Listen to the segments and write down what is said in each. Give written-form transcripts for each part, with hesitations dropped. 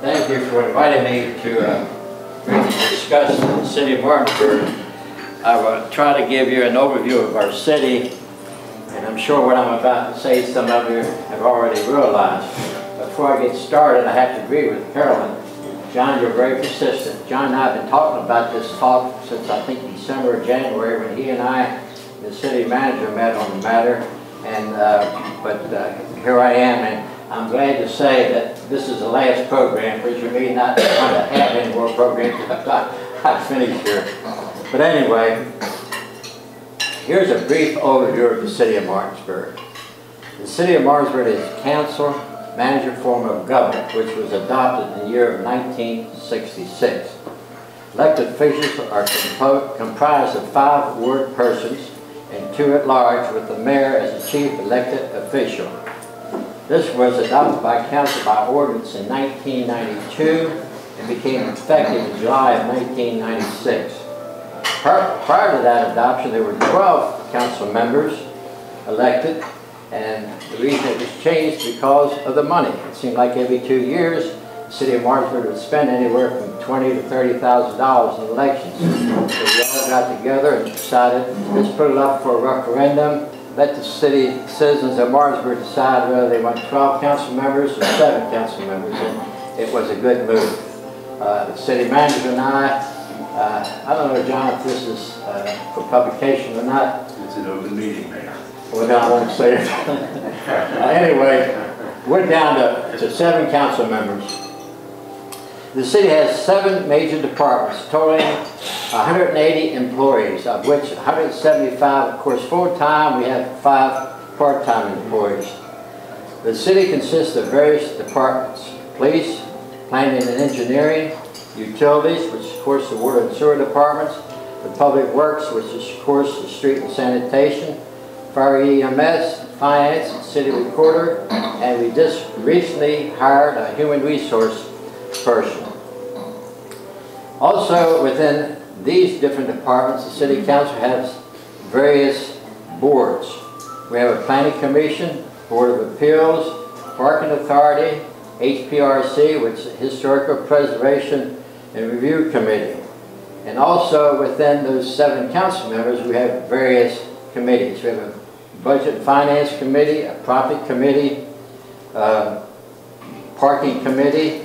Thank you for inviting me to discuss the city of Martinsburg. I will try to give you an overview of our city, and I'm sure what I'm about to say some of you have already realized. Before I get started, I have to agree with Carolyn. John, you're very persistent. John and I have been talking about this talk since I think December or January, when he and I, the city manager, met on the matter. And here I am, and I'm glad to say that this is the last program, because you may not want to have any more programs after I finish here. But anyway, here's a brief overview of the city of Martinsburg. The city of Martinsburg is a council-manager form of government, which was adopted in the year of 1966. Elected officials are comprised of 5 ward persons and 2 at large, with the mayor as the chief elected official. This was adopted by council by ordinance in 1992 and became effective in July of 1996. Prior to that adoption, there were 12 council members elected, and the reason it was changed because of the money. It seemed like every 2 years, the city of Martinsburg would spend anywhere from $20,000 to $30,000 in elections. So we all got together and decided, let's put it up for a referendum. Let the citizens of Martinsburg decide whether they want 12 council members or 7 council members, and it was a good move. The city manager and I don't know, John, if this is for publication or not. It's an open meeting, Mayor. Well, I won't say it. Anyway, we're down to 7 council members. The city has 7 major departments, totaling 180 employees, of which 175, of course, full-time. We have 5 part-time employees. The city consists of various departments: police, planning and engineering, utilities, which is, of course, the water and sewer departments, the public works, which is, of course, the street and sanitation, fire EMS, finance, and city recorder, and we just recently hired a human resource person. Also, within these different departments, the city council has various boards. We have a planning commission, board of appeals, parking authority, HPRC, which is historical preservation and review committee. And also within those 7 council members, we have various committees. We have a budget and finance committee, a property committee, parking committee.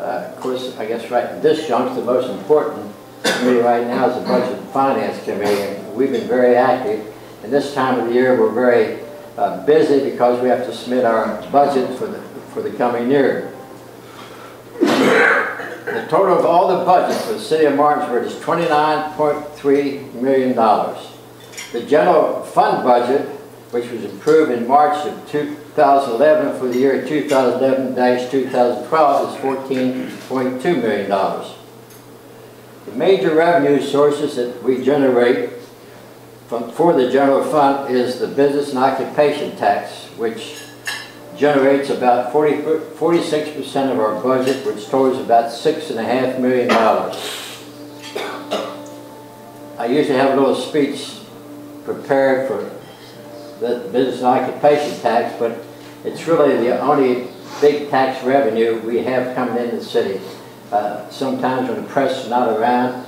Of course, I guess right at this juncture, the most important committee right now is the Budget and Finance Committee, and we've been very active. And this time of the year, we're very busy because we have to submit our budget for the coming year. The total of all the budget for the city of Martinsburg is $29.3 million. The general fund budget, which was approved in March of 2011 for the year 2011-2012, is $14.2 million. The major revenue sources that we generate for the general fund is the business and occupation tax, which generates about 46% of our budget, which totals about $6.5 million. I usually have a little speech prepared for the business and occupation tax, but it's really the only big tax revenue we have coming into the city. Sometimes when the press is not around,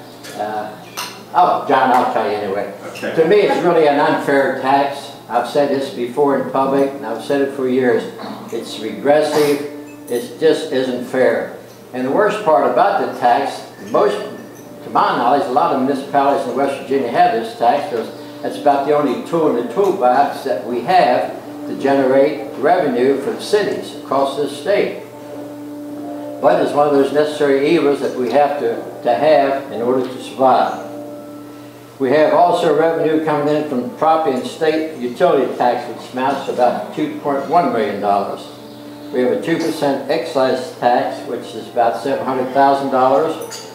oh, John, I'll tell you anyway. Okay. To me, it's really an unfair tax. I've said this before in public, and I've said it for years. It's regressive. It just isn't fair. And the worst part about the tax, to my knowledge, a lot of municipalities in West Virginia have this tax, because that's about the only tool in the toolbox that we have to generate revenue for the cities across this state. But it's one of those necessary evils that we have to have in order to survive. We have also revenue coming in from property and state utility tax, which amounts to about $2.1 million. We have a 2% excise tax, which is about $700,000.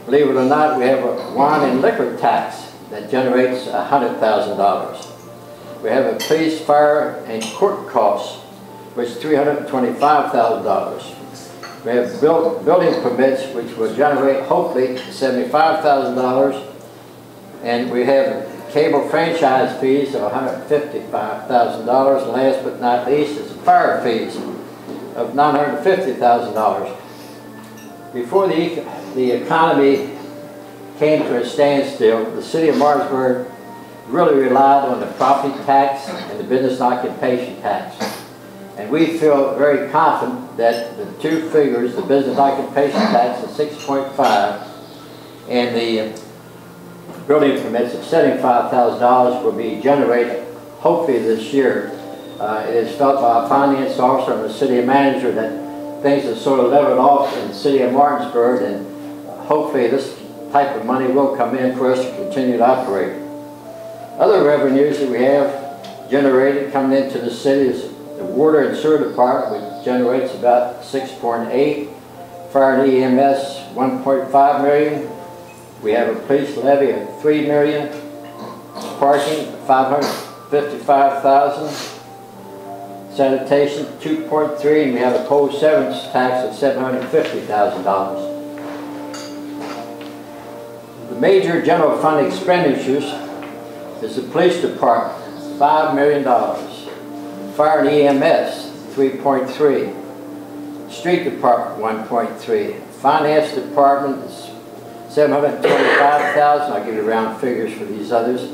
Believe it or not, we have a wine and liquor tax that generates $100,000. We have a police, fire, and court costs, which is $325,000. We have building permits, which will generate, hopefully, $75,000. And we have cable franchise fees of $155,000. And last but not least is fire fees of $950,000. Before the economy came to a standstill, the city of Martinsburg really relied on the property tax and the business occupation tax. And we feel very confident that the two figures, the business occupation tax of 6.5 and the building permits of $75,000 will be generated hopefully this year. It is felt by our finance officer and the city manager that things have sort of leveled off in the city of Martinsburg, and hopefully this type of money will come in for us to continue to operate. Other revenues that we have generated coming into the city is the water and sewer department, which generates about 6.8, fire and EMS 1.5 million. We have a police levy of 3 million, parking 555,000, sanitation 2.3, and we have a coal severance tax of $750,000. The major general fund expenditures is the police department, $5 million. Fire and EMS, 3.3. Street department, 1.3. Finance department is $725,000. I'll give you round figures for these others.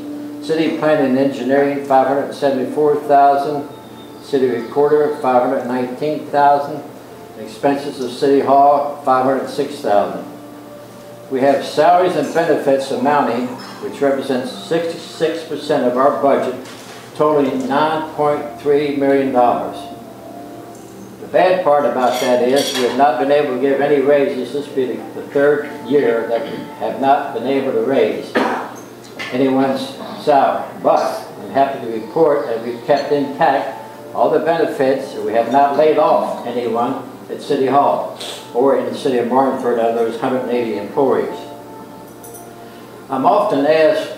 City planning and engineering, $574,000. City recorder, $519,000. Expenses of City Hall, $506,000. We have salaries and benefits amounting, which represents 66% of our budget, totaling $9.3 million. The bad part about that is we have not been able to give any raises. This will be the third year that we have not been able to raise anyone's salary. But I'm happy to report that we've kept intact all the benefits. We have not laid off anyone at City Hall or in the city of Martinsburg out of those 180 employees. I'm often asked,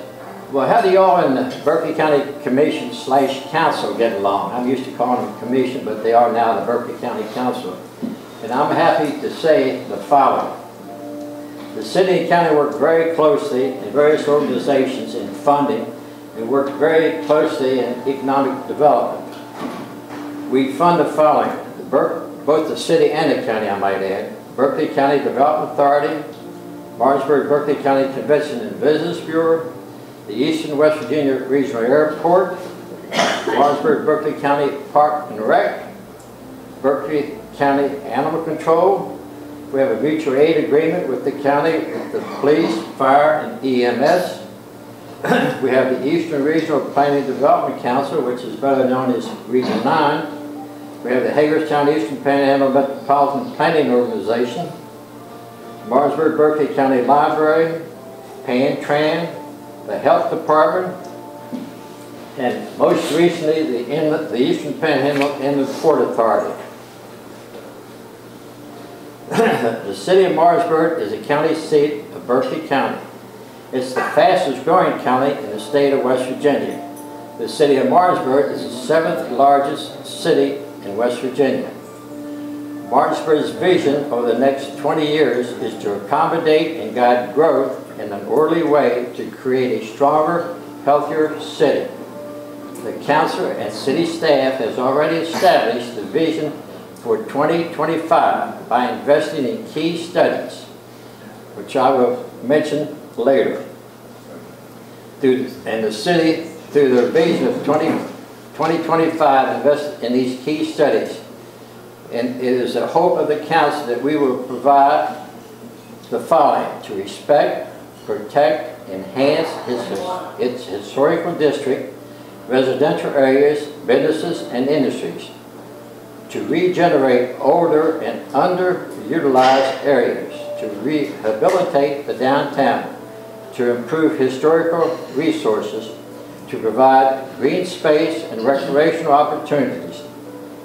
well, how do y'all in the Berkeley County Commission / Council get along? I'm used to calling them Commission, but they are now the Berkeley County Council. And I'm happy to say the following. The city and county work very closely in various organizations in funding and work very closely in economic development. We fund the following. Both the city and the county, I might add. Berkeley County Development Authority, Martinsburg-Berkeley County Convention and Business Bureau, the Eastern West Virginia Regional Airport, Martinsburg-Berkeley County Park and Rec, Berkeley County Animal Control. We have a mutual aid agreement with the county, with the police, fire, and EMS. We have the Eastern Regional Planning and Development Council, which is better known as Region 9. We have the Hagerstown Eastern Panhandle Metropolitan Planning Organization, Martinsburg-Berkeley County Library, PAN-TRAN, the Health Department, and most recently the Eastern Panhandle Inland Port Authority. The city of Martinsburg is the county seat of Berkeley County. It's the fastest growing county in the state of West Virginia. The city of Martinsburg is the 7th largest city in West Virginia. Martinsburg's vision over the next 20 years is to accommodate and guide growth in an orderly way to create a stronger, healthier city. The council and city staff has already established the vision for 2025 by investing in key studies, which I will mention later. And the city, through their vision of 2025, invest in these key studies. And it is the hope of the council that we will provide the following: to respect, protect, enhance its historical district, residential areas, businesses, and industries, to regenerate older and underutilized areas, to rehabilitate the downtown, to improve historical resources, to provide green space and recreational opportunities,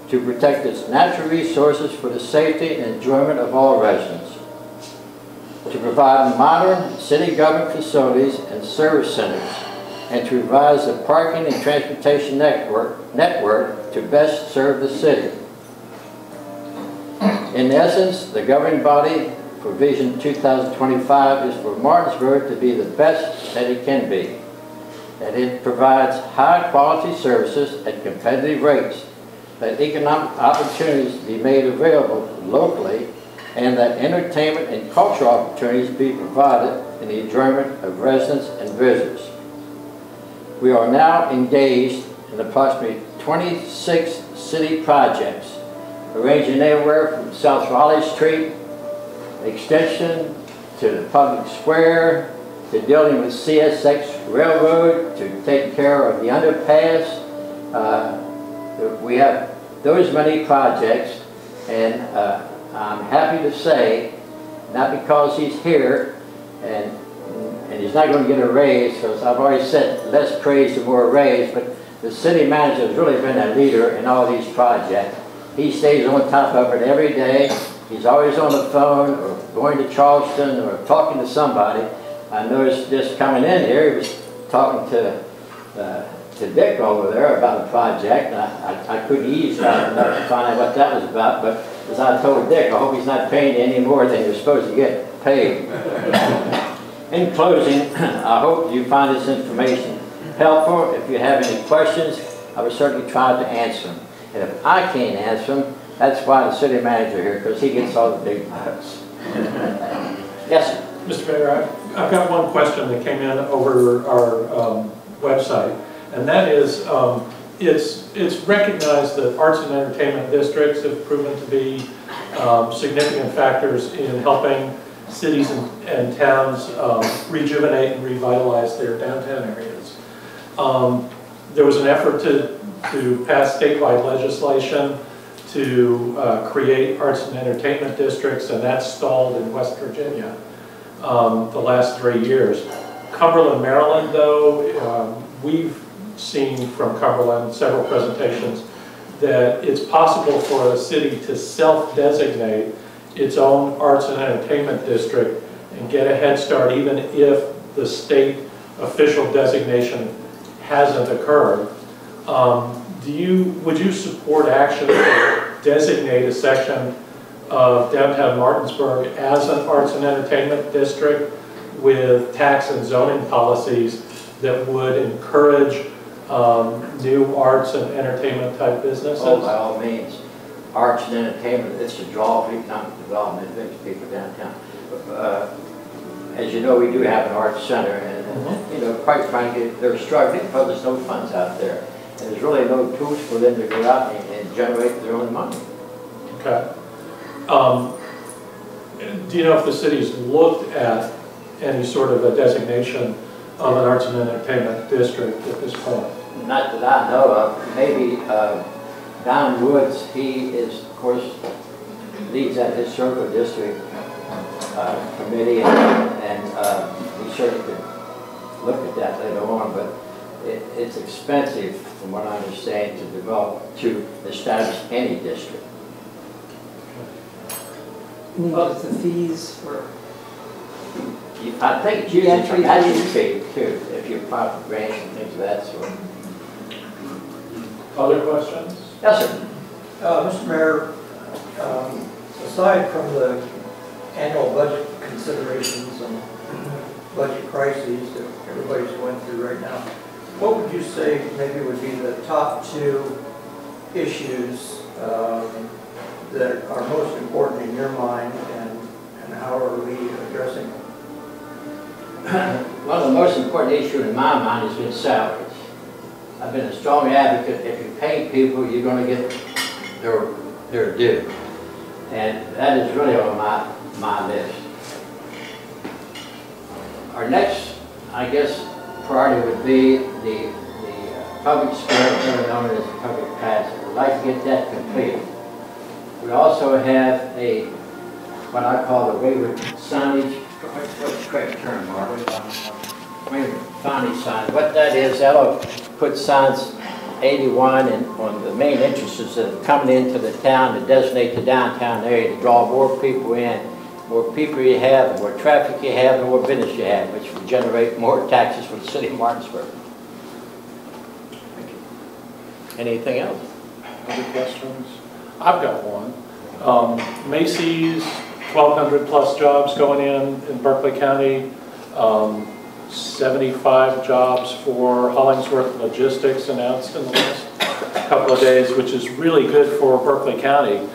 to protect its natural resources for the safety and enjoyment of all residents, to provide modern city government facilities and service centers, and to revise the parking and transportation network to best serve the city. In essence, the governing body for Vision 2025 is for Martinsburg to be the best that it can be. That it provides high quality services at competitive rates, that economic opportunities be made available locally, and that entertainment and cultural opportunities be provided in the enjoyment of residents and visitors. We are now engaged in approximately 26 city projects, ranging anywhere from South Raleigh Street extension to the public square, to dealing with CSX Railroad, to taking care of the underpass. We have those many projects, and I'm happy to say, not because he's here and he's not going to get a raise, because I've already said less praise and more raise, but the city manager has really been a leader in all these projects. He stays on top of it every day. He's always on the phone or going to Charleston or talking to somebody. I noticed just coming in here, he was talking to Dick over there about a project, and I couldn't eavesdrop enough to find out what that was about, but as I told Dick, I hope he's not paying you any more than you're supposed to get paid. In closing, I hope you find this information helpful. If you have any questions, I will certainly try to answer them. And if I can't answer them, that's why the city manager here, because he gets all the big bucks. Yes, sir. Mr. Mayor, I've got one question that came in over our website, and that is, it's recognized that arts and entertainment districts have proven to be significant factors in helping cities and towns rejuvenate and revitalize their downtown areas. There was an effort to pass statewide legislation to create arts and entertainment districts, and that's stalled in West Virginia the last 3 years. Cumberland, Maryland, though, we've seen from Cumberland several presentations that it's possible for a city to self-designate its own arts and entertainment district and get a head start even if the state official designation hasn't occurred. Would you support action to designate a section of downtown Martinsburg as an arts and entertainment district with tax and zoning policies that would encourage new arts and entertainment type businesses? Oh, by all means. Arts and entertainment, it's a draw for economic development, it brings people downtown. As you know, we do have an arts center, and you know, quite frankly, they're struggling because there's no funds out there. And there's really no tools for them to go out and generate their own money. Okay. Do you know if the city's looked at any sort of a designation of an arts and entertainment district at this point? Not that I know of. Maybe Don Woods, he is, of course, leads that historical district committee, and we certainly could look at that later on, but it's expensive, from what I understand, to establish any district. What's the fees for? I think it's usually from that fee too, if you apply for grants and things of that sort. Other questions? Yes, sir. Mr. Mayor, aside from the annual budget considerations and budget crises that everybody's going through right now, what would you say maybe would be the top 2 issues that are most important in your mind, and how are we addressing them? One of the most important issues in my mind has been salaries. I've been a strong advocate. If you pay people, you're going to get their due. And that is really on my list. Our next, I guess, priority would be the public square, known as public plaza. We'd like to get that completed. We also have what I call the wayward signage. What's the correct term, Mark? Wayward signage. What that is, that'll put signs 81 and on the main entrances that are coming into the town to designate the downtown area to draw more people in. More people you have, the more traffic you have, the more business you have, which will generate more taxes for the city of Martinsburg. Thank you. Anything else? Other questions? I've got one. Macy's, 1,200 plus jobs going in Berkeley County. 75 jobs for Hollingsworth Logistics announced in the last couple of days, which is really good for Berkeley County.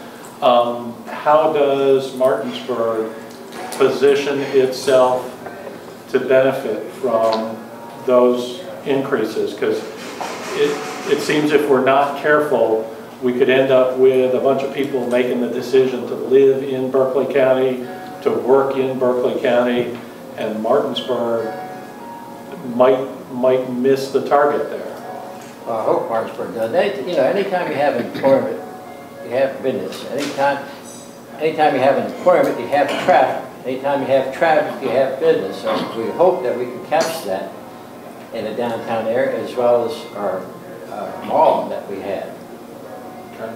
how does Martinsburg position itself to benefit from those increases? Because it seems if we're not careful, we could end up with a bunch of people making the decision to live in Berkeley County, to work in Berkeley County, and Martinsburg might miss the target there. Well, I hope Martinsburg does. Anytime you have employment, you have business. Anytime you have employment, you have traffic. Anytime you have traffic, you have business. So we hope that we can catch that in the downtown area as well as our mall that we have. Okay.